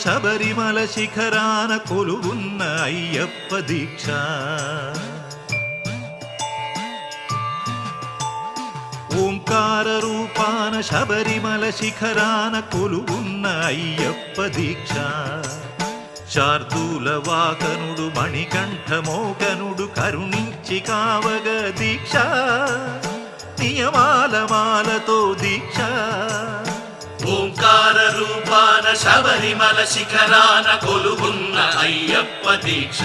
శబరిమల శిఖరాన కొలువున్న అయ్యప్ప దీక్ష. ఓంకార రూపాన శబరిమల శిఖరాన కొలువున్న అయ్యప్ప దీక్ష. శార్దూల వాకనుడు మణికంఠమోకనుడు కరుణించి కావగ దీక్ష. నియమాల మాలతో దీక్ష. ఓంకార రూపాన శబరిమల శిఖరాన కొలువున్న అయ్యప్ప దీక్ష.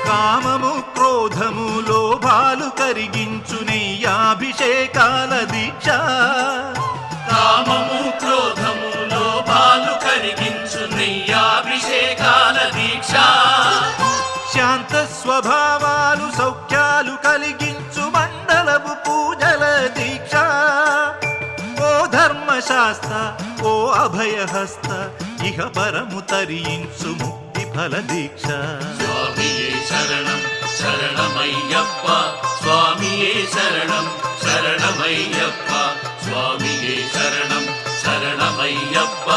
కామము క్రోధము లోభాలు కరిగించు నెయ్యాభిషేకాల దీక్ష. కామము క్రోధము లోభాలు కరిగించు నెయ్యాభిషేకాల దీక్ష. శాంత స్వభావాలు సౌఖ్యాలు కలిగించు మండలపు పూజల దీక్ష. ఓ ధర్మశాస్త్ర ఓ అభయహస్త ఇహ పరము తరించు ముక్తి ఫల దీక్ష. స్వామియే శరణం శరణమయ్యప్ప స్వామియే శరణం శరణమయ్యప్ప స్వామియే శరణం శరణమయ్యప్ప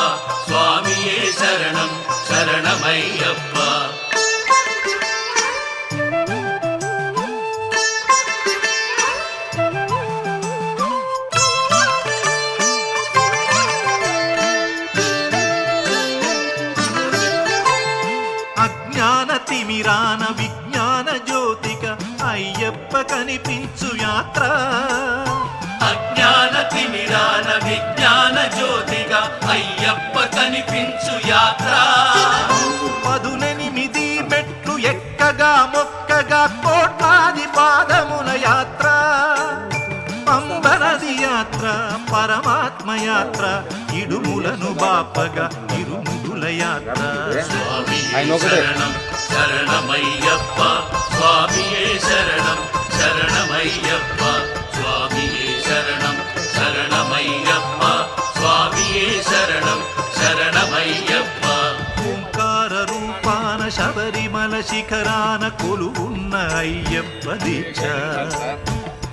స్వామియే శరణం శరణమయ్యప్ప. అజ్ఞాన తిమిరాన విజ్ఞాన జ్యోతిక అయ్యప్ప కనిపించు యాత్ర. అజ్ఞాన తిమిరాన విజ్ఞాన జ్యోతిగా అయ్యప్ప కనిపించు యాత్ర. 18 మెట్లు ఎక్కగా మొక్కగా కోట్లాది పాదముల యాత్ర. పంబనది యాత్ర పరమాత్మ యాత్ర ఇడుములను బాపగా ఇరుముడుల యాత్ర. స్వామియే శరణం శరణమయ్యప్ప స్వామియే శరణం శరణమయ్యప్ప స్వామియే శరణం శరణమయ్యప్ప స్వామియే శరణం శరణమయ్యప్ప. ఓంకార రూపాన శబరిమల శిఖరాన కొలువున్న అయ్యప్ప దీక్ష.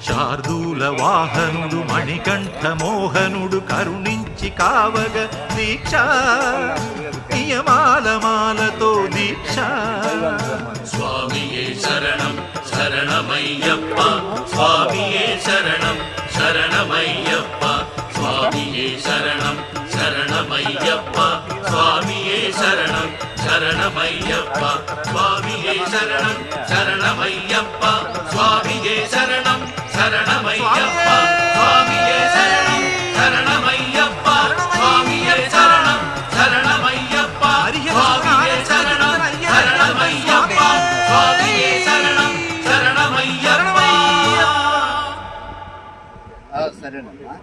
శార్దూల వాహనుడు మణికంఠ మోహనుడు కరుణించి కావగ దీక్ష. నియమాల మాలతో దీక్ష. స్వామియే శరణం శరణమయ్యప్ప స్వామియే శరణం శరణమయ్యప్ప స్వామియే శరణం శరణమయ్యప్ప స్వామియే శరణం శరణమయ్యప్ప స్వామియే శరణం శరణమయ్యప్ప స్వామియే శరణం శరణమయ్యప్ప స్వామియే శరణం శరణమయ్యప్ప స్వామియే శరణం శరణమయ్యప్ప స్వామియే శరణం శరణమయ్యప్ప స్వామియే శరణం శరణమయ్యప్ప. సరేనమ్మా.